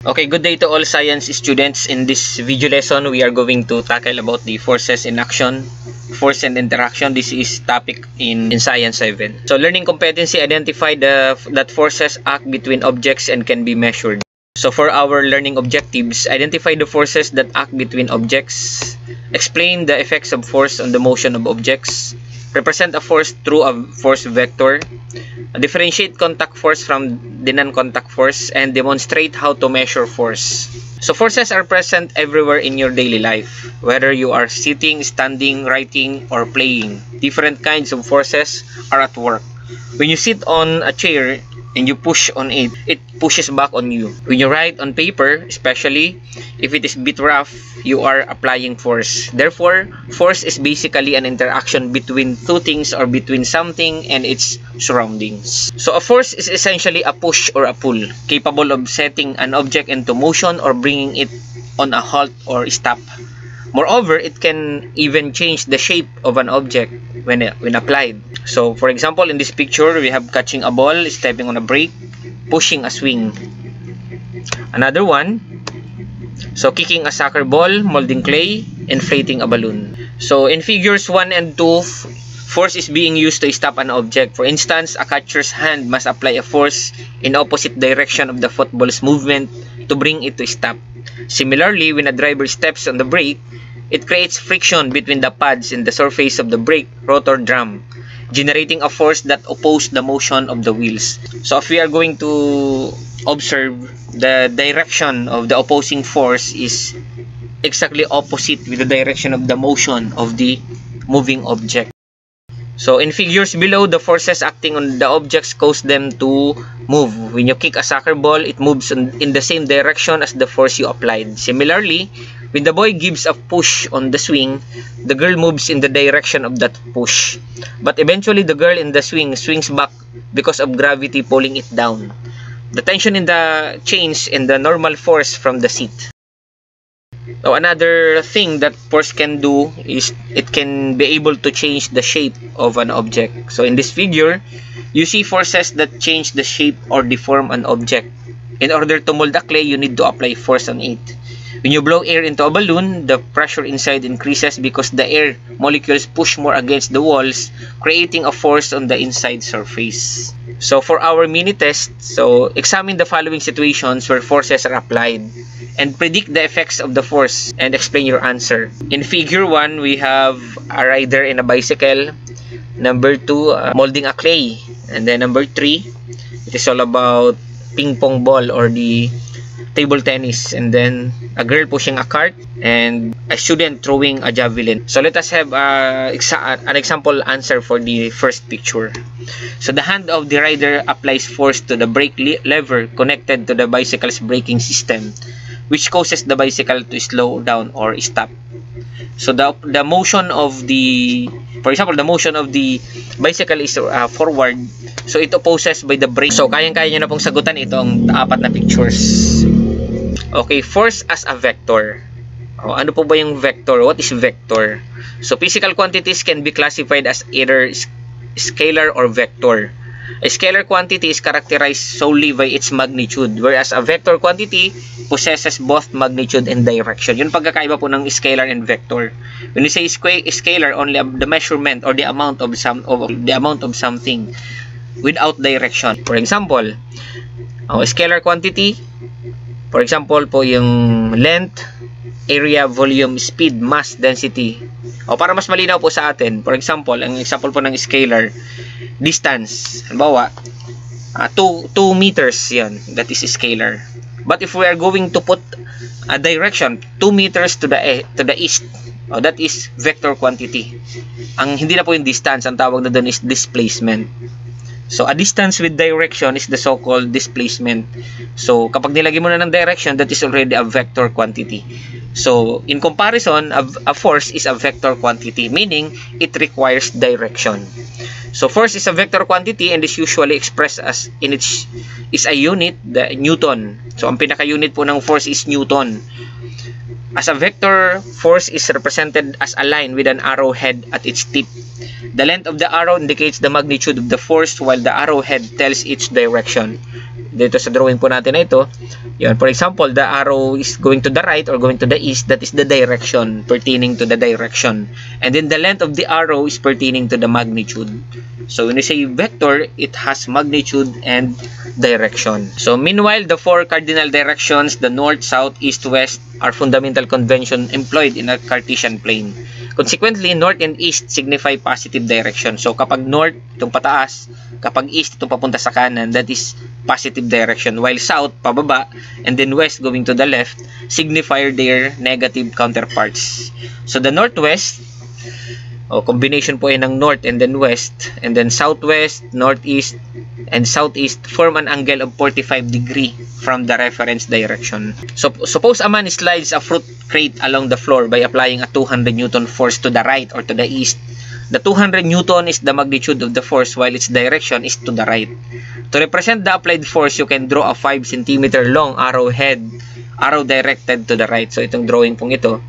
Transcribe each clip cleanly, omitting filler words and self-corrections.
Okay, good day to all science students. In this video lesson, we are going to tackle about the forces in action, force and interaction. This is topic in Science 7. So, learning competency, identify that forces act between objects and can be measured. So, for our learning objectives, identify the forces that act between objects, explain the effects of force on the motion of objects, represent a force through a force vector, differentiate contact force from the non-contact force, and demonstrate how to measure force. So forces are present everywhere in your daily life, whether you are sitting, standing, writing, or playing. Different kinds of forces are at work. When you sit on a chair and you push on it, it pushes back on you. When you write on paper, especially if it is a bit rough, you are applying force. Therefore, force is basically an interaction between two things or between something and its surroundings. So a force is essentially a push or a pull, capable of setting an object into motion or bringing it on a halt or stop. Moreover, it can even change the shape of an object when applied. So, for example, in this picture, we have catching a ball, stepping on a brake, pushing a swing. Another one, so kicking a soccer ball, molding clay, inflating a balloon. So, in figures 1 and 2, force is being used to stop an object. For instance, a catcher's hand must apply a force in opposite direction of the football's movement to bring it to stop. Similarly, when a driver steps on the brake, it creates friction between the pads and the surface of the brake rotor drum, generating a force that opposes the motion of the wheels. So if we are going to observe, the direction of the opposing force is exactly opposite with the direction of the motion of the moving object. So in figures below, the forces acting on the objects cause them to move. When you kick a soccer ball, it moves in the same direction as the force you applied. Similarly, when the boy gives a push on the swing, the girl moves in the direction of that push. But eventually, the girl in the swing swings back because of gravity pulling it down. The tension in the chains and the normal force from the seat. So another thing that force can do is it can be able to change the shape of an object. So in this figure, you see forces that change the shape or deform an object. In order to mold a clay, you need to apply force on it. When you blow air into a balloon, the pressure inside increases because the air molecules push more against the walls, creating a force on the inside surface. So for our mini test, so examine the following situations where forces are applied and predict the effects of the force and explain your answer. In figure 1, we have a rider in a bicycle. Number 2, molding a clay. And then number 3, it is all about ping pong ball or the table tennis, and then a girl pushing a cart and a student throwing a javelin. So let us have an example answer for the first picture. So the hand of the rider applies force to the brake lever connected to the bicycle's braking system, which causes the bicycle to slow down or stop. So the motion of the, for example, the motion of the bicycle is forward, so it opposes by the brake. So kayang-kaya nyo na pong sagutan itong apat na pictures. Okay, force as a vector. Ano po ba yung vector? What is vector? So physical quantities can be classified as either scalar or vector. A scalar quantity is characterized solely by its magnitude, whereas a vector quantity possesses both magnitude and direction. Yun pagkakaiba po ng scalar and vector. When you say scalar, only the measurement or the amount of something without direction. For example, scalar quantity, for example po yung length, area, volume, speed, mass, density. Para mas malinaw po sa atin, for example, ang example po ng scalar, distance. Halimbawa, 2 meters yan. That is scalar. But if we are going to put a direction, 2 meters to the east, that is vector quantity. Ang hindi na po yung distance, ang tawag na doon is displacement. So, a distance with direction is the so-called displacement. So, kapag nilagay mo na ng direction, that is already a vector quantity. So, in comparison, a force is a vector quantity, meaning it requires direction. So, force is a vector quantity and is usually expressed as is a unit, the Newton. So, ang pinaka-unit po ng force is Newton. As a vector, force is represented as a line with an arrowhead at its tip. The length of the arrow indicates the magnitude of the force, while the arrowhead tells its direction. dito sa drawing po natin na ito. Yun, for example, the arrow is going to the right or going to the east. That is the direction, pertaining to the direction. And then the length of the arrow is pertaining to the magnitude. So when you say vector, it has magnitude and direction. So meanwhile, the four cardinal directions, the north, south, east, west, are fundamental convention employed in a Cartesian plane. Consequently, north and east signify positive direction. So kapag north, itong pataas, kapag east, itong papunta sa kanan, that is positive direction. While south, pababa, and then west, going to the left, signify their negative counterparts. So the northwest, combination po ay ng north and then west, and then southwest, northeast, and southeast form an angle of 45 degree from the reference direction. So suppose a man slides a fruit crate along the floor by applying a 200 Newton force to the right or to the east. The 200 Newton is the magnitude of the force while its direction is to the right. To represent the applied force, you can draw a 5 cm long arrow directed to the right. So itong drawing pong ito.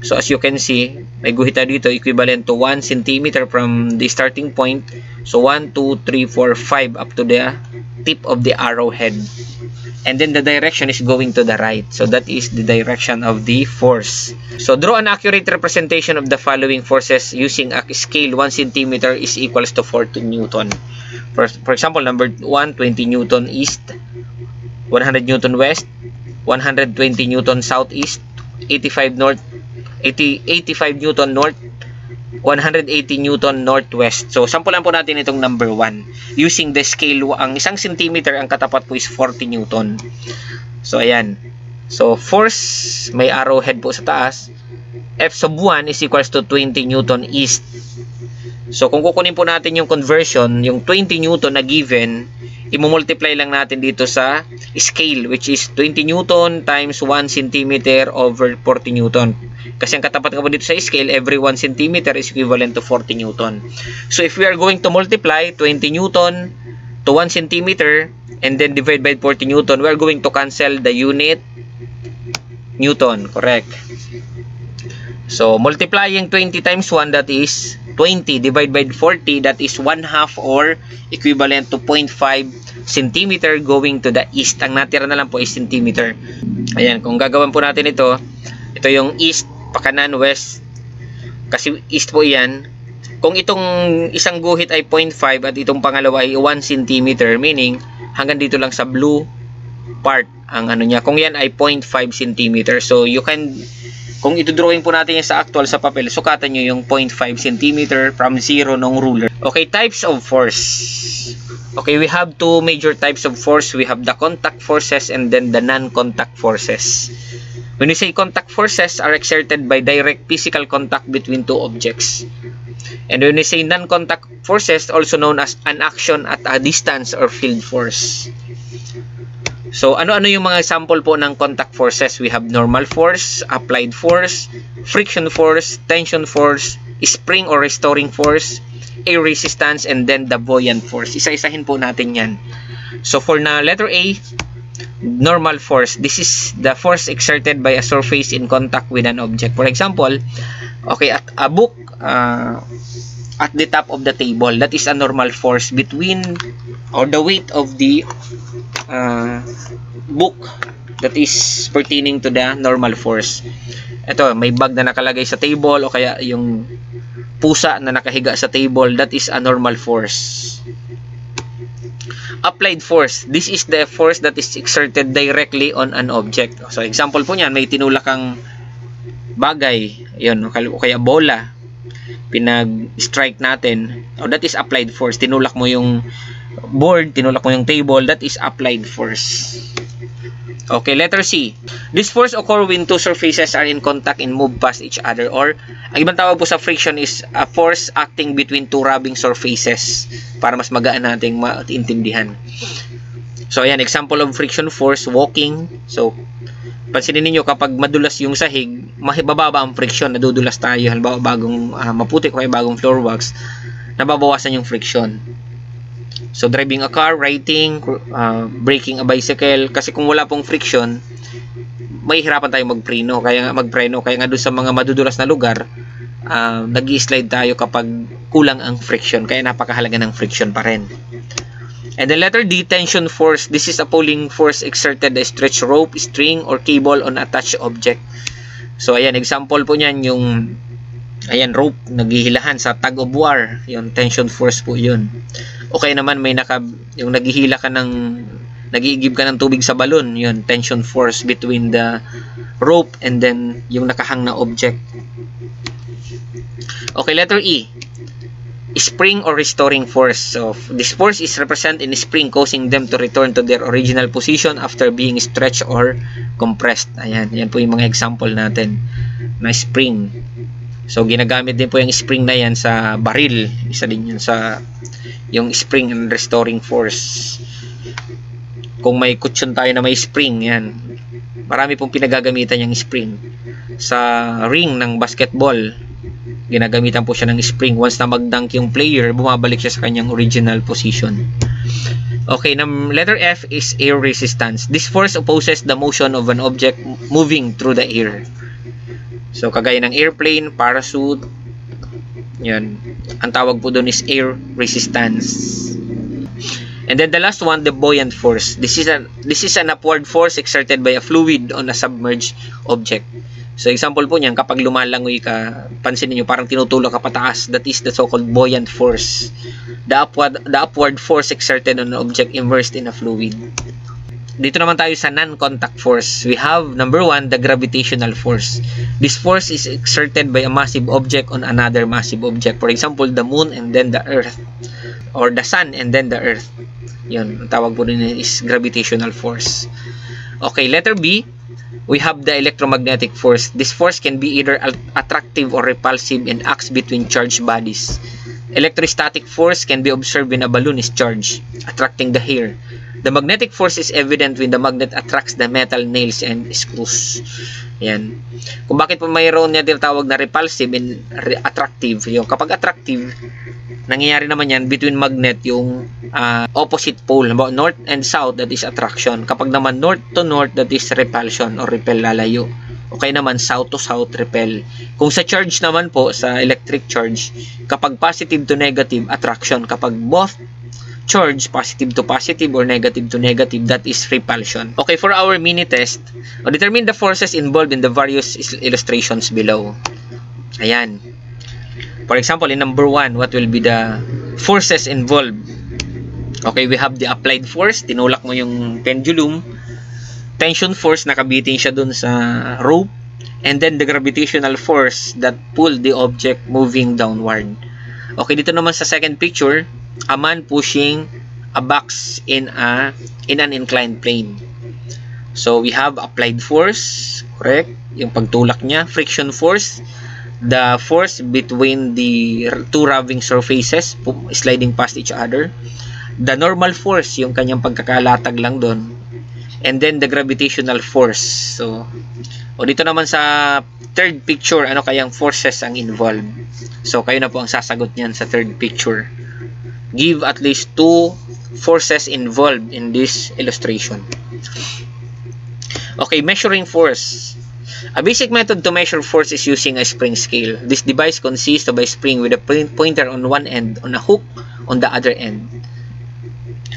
So as you can see, may guhita dito equivalent to 1 cm from the starting point. So 1, 2, 3, 4, 5 up to the tip of the arrowhead. And then the direction is going to the right. So that is the direction of the force. So draw an accurate representation of the following forces using a scale 1 cm is equals to 40 Newton. For example, number 1, 20 Newton east, 100 Newton west, 120 Newton southeast, 85 Newton north, 180 Newton northwest. So sampulan po natin itong number 1 using the scale. Ang 1 centimeter, ang katapat po is 40 Newton. So ayan. So force, may arrowhead po sa taas. F sub 1 is equals to 20 Newton east. So kung kukunin po natin yung conversion, yung 20 Newton na given, i-multiply lang natin dito sa scale, which is 20 Newton times 1 cm over 40 Newton. Kasi ang katapat nga po dito sa scale, every 1 cm is equivalent to 40 Newton. So if we are going to multiply 20 Newton to 1 cm and then divide by 40 Newton, we are going to cancel the unit Newton, correct? So multiplying 20 times 1, that is 20, divide by 40, that is 1/2 or equivalent to 0.5 cm going to the east. Ang natira na lang po is centimeter. Ayan, kung gagawin po natin ito yung east, pakanan, west, kasi east po yan. Kung itong isang guhit ay 0.5 at itong pangalawa ay 1 cm, meaning hanggang dito lang sa blue part ang ano niya. Kung yan ay 0.5 cm, so you can, kung ito-drawing po natin yan sa actual sa papel, sukatan nyo yung 0.5 cm from 0 ng ruler. Okay, types of force. Okay, we have two major types of force. We have the contact forces and then the non-contact forces. When we say contact forces are exerted by direct physical contact between two objects. And when we say non-contact forces, also known as an action at a distance or field force. So, ano-ano yung mga sample po ng contact forces? We have normal force, applied force, friction force, tension force, spring or restoring force, air resistance, and then the buoyant force. Isa-isahin po natin yan. So, for na letter A, normal force. This is the force exerted by a surface in contact with an object. For example, okay, at a book at the top of the table, that is a normal force between, or the weight of the book, that is pertaining to the normal force. Ito, may bag na nakalagay sa table o kaya yung pusa na nakahiga sa table, that is a normal force. Applied force, this is the force that is exerted directly on an object. So example po niyan, may tinulak kang bagay, yun, o kaya bola, pinag-strike natin, that is applied force. Tinulak mo yung board, tinulak mo yung table, that is applied force. Okay, letter C. This force occur when two surfaces are in contact and move past each other, or ang ibang tawag po sa friction is a force acting between two rubbing surfaces, para mas magaan nating maintindihan. So ayan, example of friction force, walking. So pansinin niyo kapag madulas yung sahig, mababa ang friction, nadudulas tayo. Halimbawa bagong maputi o bagong floor wax, nababawasan yung friction. So driving a car, riding, braking a bicycle, kasi kung wala pong friction, may hirapan tayo magpreno. Kaya nga doon sa mga madudulas na lugar, nag-i-slide tayo kapag kulang ang friction. Kaya napakahalaga ng friction pa rin. And the letter D, tension force. This is a pulling force exerted by stretch rope, string, or cable on attached object. So, ayan, example po niyan yung, ayan, rope, naghihilahan sa tug of war. Yung tension force po yun. Okay naman, may yung naghihila ka ng, nag-iigib ka ng tubig sa balon. Yun, tension force between the rope and then yung nakahang na object. Okay, letter E. Spring or restoring force. So, this force is represented in spring, causing them to return to their original position after being stretched or compressed. Ayan, yan po yung mga example natin na spring. So, ginagamit din po yung spring na yan sa baril. Isa din yun sa yung spring and restoring force. Kung may kutsyon tayo na may spring, yan. Marami pong pinagagamitan yung spring. Sa ring ng basketball, ginagamitan po siya ng spring. Once na mag-dunk yung player, bumabalik siya sa kanyang original position. Okay, letter F is air resistance. This force opposes the motion of an object moving through the air. So, kagaya ng airplane, parachute, yan. Ang tawag po doon is air resistance. And then the last one, the buoyant force. This is an upward force exerted by a fluid on a submerged object. So, example po niyan, kapag lumalangoy ka, pansin niyo parang tinutulak ka pataas. That is the so-called buoyant force. The upward force exerted on an object immersed in a fluid. Dito naman tayo sa non-contact force. We have, number 1, the gravitational force. This force is exerted by a massive object on another massive object. For example, the moon and then the earth. Or the sun and then the earth. Yun, ang tawag po rin is gravitational force. Okay, letter B. We have the electromagnetic force. This force can be either attractive or repulsive and acts between charged bodies. Electrostatic force can be observed when a balloon is charged, attracting the air. The magnetic force is evident when the magnet attracts the metal nails and screws. Yan. Kung bakit po mayroon niya tinatawag na repulsive and attractive. Yung kapag attractive, nangyayari naman yan between magnet yung opposite pole. About north and south, that is attraction. Kapag naman north to north, that is repulsion or repel, lalayo. Okay naman, south to south, repel. Kung sa charge naman po, sa electric charge, kapag positive to negative, attraction. Kapag both charge, positive to positive or negative to negative, that is repulsion. Okay, for our mini test, determine the forces involved in the various illustrations below. Ayan. For example, in number 1, what will be the forces involved? Okay, we have the applied force, tinulak mo yung pendulum. Tension force, nakabitin siya dun sa rope. And then the gravitational force that pulled the object moving downward. Okay, dito naman sa second picture, a man pushing a box in an inclined plane. So, we have applied force, correct? Yung pagtulak niya. Friction force, the force between the two rubbing surfaces, sliding past each other. The normal force, yung kanyang pagkakalatag lang doon. And then, the gravitational force. So, dito naman sa third picture, ano kayang forces ang involved? So, kayo na po ang sasagot niyan sa third picture. Give at least 2 forces involved in this illustration. Okay, measuring force. A basic method to measure force is using a spring scale. This device consists of a spring with a pointer on one end and a hook on the other end.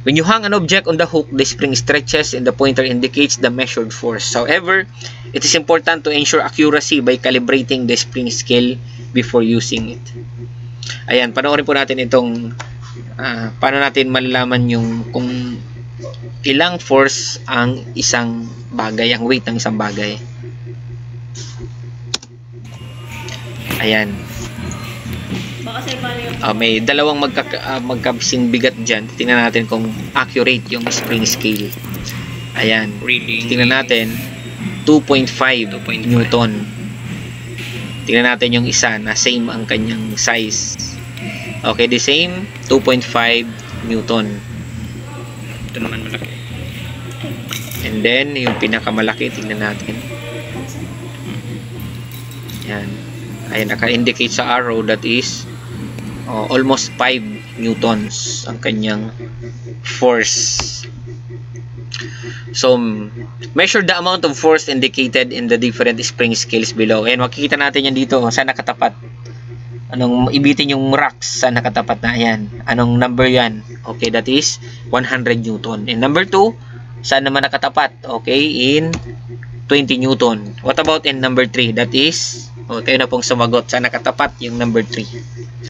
When you hang an object on the hook, the spring stretches and the pointer indicates the measured force. However, it is important to ensure accuracy by calibrating the spring scale before using it. Ayan, panoorin po natin itong paano natin malalaman yung kung ilang force ang isang bagay, ang weight ng isang bagay. Ayan. May dalawang magkabising bigat dyan. Tingnan natin kung accurate yung spring scale. Ayan. Tingnan natin 2.5 Newton. Tingnan natin yung isa na same ang kanyang size. Okay, the same 2.5 Newton. Ito naman malaki. And then yung pinakamalaki, tingnan natin. Ayan. Ayan, naka-indicate sa arrow that is almost 5 newtons ang kanyang force. So, measure the amount of force indicated in the different spring scales below. Ayan, makikita natin yan dito. Saan nakatapat? Anong ibitin yung rocks sa nakatapat na yan? Anong number yan? Okay, that is 100 Newton. And number 2, saan naman nakatapat? Okay, in 20 Newton. What about in number 3? That is, kayo na pong sumagot. Saan nakatapat yung number 3?